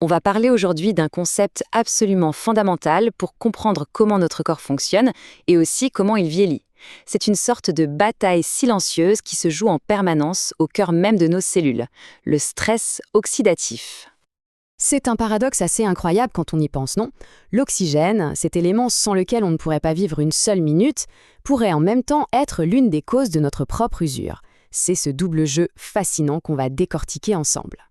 On va parler aujourd'hui d'un concept absolument fondamental pour comprendre comment notre corps fonctionne et aussi comment il vieillit. C'est une sorte de bataille silencieuse qui se joue en permanence au cœur même de nos cellules, le stress oxydatif. C'est un paradoxe assez incroyable quand on y pense, non? L'oxygène, cet élément sans lequel on ne pourrait pas vivre une seule minute, pourrait en même temps être l'une des causes de notre propre usure. C'est ce double jeu fascinant qu'on va décortiquer ensemble.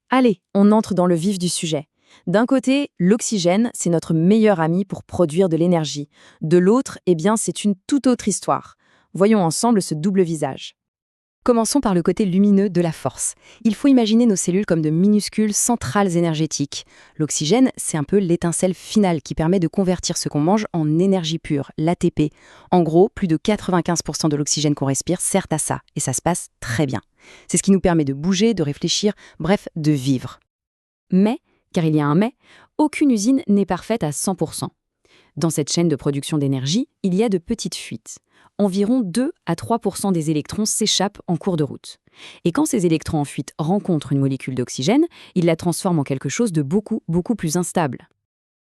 Allez, on entre dans le vif du sujet. D'un côté, l'oxygène, c'est notre meilleur ami pour produire de l'énergie. De l'autre, c'est une toute autre histoire. Voyons ensemble ce double visage. Commençons par le côté lumineux de la force. Il faut imaginer nos cellules comme de minuscules centrales énergétiques. L'oxygène, c'est un peu l'étincelle finale qui permet de convertir ce qu'on mange en énergie pure, l'ATP. En gros, plus de 95% de l'oxygène qu'on respire sert à ça, et ça se passe très bien. C'est ce qui nous permet de bouger, de réfléchir, bref, de vivre. Mais, car il y a un mais, aucune usine n'est parfaite à 100%. Dans cette chaîne de production d'énergie, il y a de petites fuites. Environ 2 à 3% des électrons s'échappent en cours de route. Et quand ces électrons en fuite rencontrent une molécule d'oxygène, ils la transforment en quelque chose de beaucoup plus instable.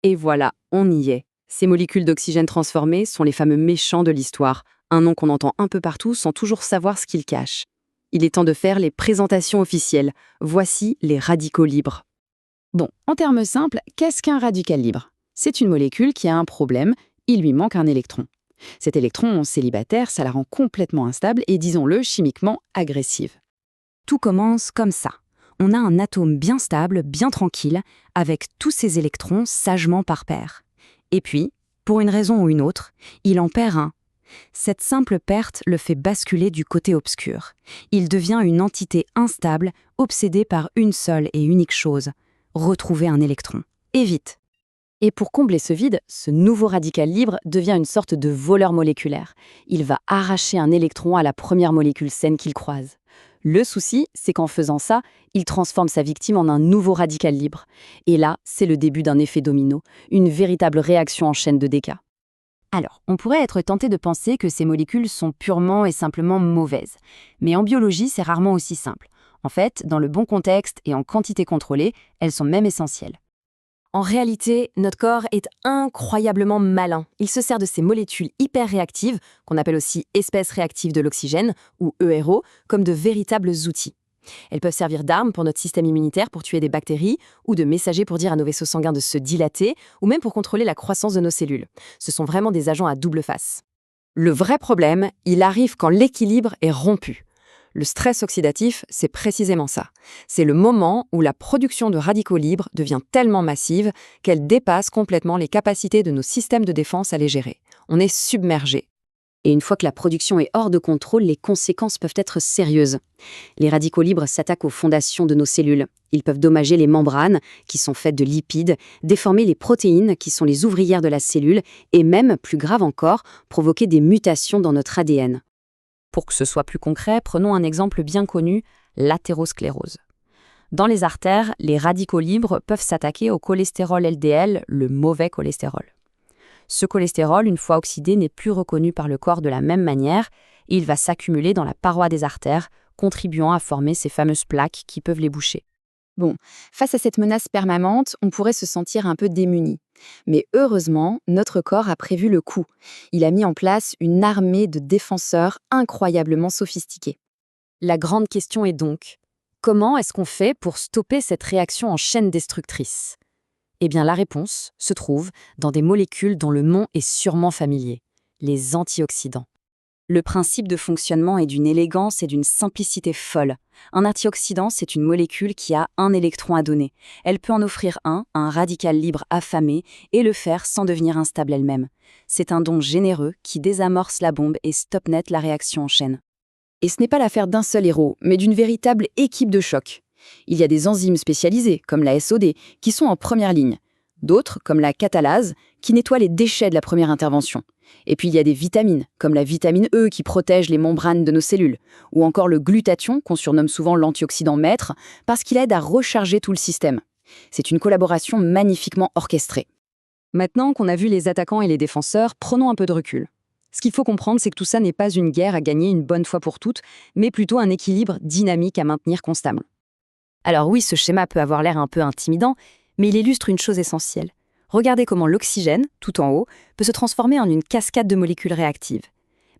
Et voilà, on y est. Ces molécules d'oxygène transformées sont les fameux méchants de l'histoire, un nom qu'on entend un peu partout sans toujours savoir ce qu'ils cachent. Il est temps de faire les présentations officielles. Voici les radicaux libres. Bon, en termes simples, qu'est-ce qu'un radical libre? C'est une molécule qui a un problème, il lui manque un électron. Cet électron célibataire, ça la rend complètement instable et, disons-le, chimiquement agressive. Tout commence comme ça. On a un atome bien stable, bien tranquille, avec tous ses électrons sagement par paire. Et puis, pour une raison ou une autre, il en perd un. Cette simple perte le fait basculer du côté obscur. Il devient une entité instable, obsédée par une seule et unique chose, retrouver un électron. Et vite. Et pour combler ce vide, ce nouveau radical libre devient une sorte de voleur moléculaire. Il va arracher un électron à la première molécule saine qu'il croise. Le souci, c'est qu'en faisant ça, il transforme sa victime en un nouveau radical libre. Et là, c'est le début d'un effet domino, une véritable réaction en chaîne de dégâts. Alors, on pourrait être tenté de penser que ces molécules sont purement et simplement mauvaises. Mais en biologie, c'est rarement aussi simple. En fait, dans le bon contexte et en quantité contrôlée, elles sont même essentielles. En réalité, notre corps est incroyablement malin. Il se sert de ces molécules hyper réactives, qu'on appelle aussi espèces réactives de l'oxygène, ou ERO, comme de véritables outils. Elles peuvent servir d'armes pour notre système immunitaire pour tuer des bactéries, ou de messagers pour dire à nos vaisseaux sanguins de se dilater, ou même pour contrôler la croissance de nos cellules. Ce sont vraiment des agents à double face. Le vrai problème, il arrive quand l'équilibre est rompu. Le stress oxydatif, c'est précisément ça. C'est le moment où la production de radicaux libres devient tellement massive qu'elle dépasse complètement les capacités de nos systèmes de défense à les gérer. On est submergé. Et une fois que la production est hors de contrôle, les conséquences peuvent être sérieuses. Les radicaux libres s'attaquent aux fondations de nos cellules. Ils peuvent dommager les membranes, qui sont faites de lipides, déformer les protéines, qui sont les ouvrières de la cellule, et même, plus grave encore, provoquer des mutations dans notre ADN. Pour que ce soit plus concret, prenons un exemple bien connu, l'athérosclérose. Dans les artères, les radicaux libres peuvent s'attaquer au cholestérol LDL, le mauvais cholestérol. Ce cholestérol, une fois oxydé, n'est plus reconnu par le corps de la même manière et il va s'accumuler dans la paroi des artères, contribuant à former ces fameuses plaques qui peuvent les boucher. Bon, face à cette menace permanente, on pourrait se sentir un peu démuni. Mais heureusement, notre corps a prévu le coup. Il a mis en place une armée de défenseurs incroyablement sophistiqués. La grande question est donc, comment est-ce qu'on fait pour stopper cette réaction en chaîne destructrice? Eh bien, la réponse se trouve dans des molécules dont le nom est sûrement familier, les antioxydants. Le principe de fonctionnement est d'une élégance et d'une simplicité folle. Un antioxydant, c'est une molécule qui a un électron à donner. Elle peut en offrir un à un radical libre affamé et le faire sans devenir instable elle-même. C'est un don généreux qui désamorce la bombe et stoppe net la réaction en chaîne. Et ce n'est pas l'affaire d'un seul héros, mais d'une véritable équipe de choc. Il y a des enzymes spécialisées, comme la SOD, qui sont en première ligne. D'autres, comme la catalase, qui nettoient les déchets de la première intervention. Et puis il y a des vitamines, comme la vitamine E qui protège les membranes de nos cellules, ou encore le glutathion, qu'on surnomme souvent l'antioxydant maître, parce qu'il aide à recharger tout le système. C'est une collaboration magnifiquement orchestrée. Maintenant qu'on a vu les attaquants et les défenseurs, prenons un peu de recul. Ce qu'il faut comprendre, c'est que tout ça n'est pas une guerre à gagner une bonne fois pour toutes, mais plutôt un équilibre dynamique à maintenir constamment. Alors oui, ce schéma peut avoir l'air un peu intimidant, mais il illustre une chose essentielle. Regardez comment l'oxygène, tout en haut, peut se transformer en une cascade de molécules réactives.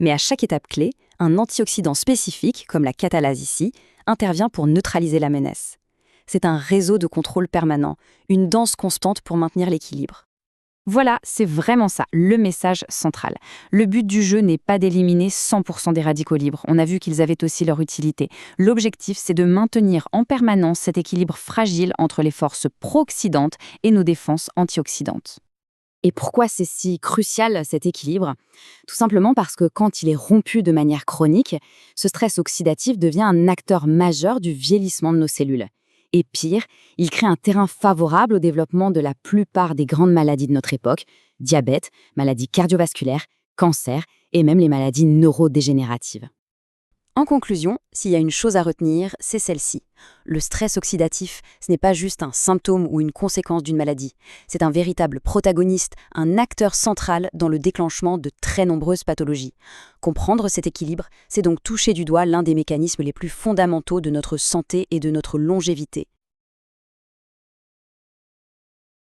Mais à chaque étape clé, un antioxydant spécifique, comme la catalase ici, intervient pour neutraliser la menace. C'est un réseau de contrôle permanent, une danse constante pour maintenir l'équilibre. Voilà, c'est vraiment ça, le message central. Le but du jeu n'est pas d'éliminer 100% des radicaux libres, on a vu qu'ils avaient aussi leur utilité. L'objectif, c'est de maintenir en permanence cet équilibre fragile entre les forces pro-oxydantes et nos défenses antioxydantes. Et pourquoi c'est si crucial cet équilibre? Tout simplement parce que quand il est rompu de manière chronique, ce stress oxydatif devient un acteur majeur du vieillissement de nos cellules. Et pire, il crée un terrain favorable au développement de la plupart des grandes maladies de notre époque, diabète, maladies cardiovasculaires, cancer et même les maladies neurodégénératives. En conclusion, s'il y a une chose à retenir, c'est celle-ci. Le stress oxydatif, ce n'est pas juste un symptôme ou une conséquence d'une maladie. C'est un véritable protagoniste, un acteur central dans le déclenchement de très nombreuses pathologies. Comprendre cet équilibre, c'est donc toucher du doigt l'un des mécanismes les plus fondamentaux de notre santé et de notre longévité.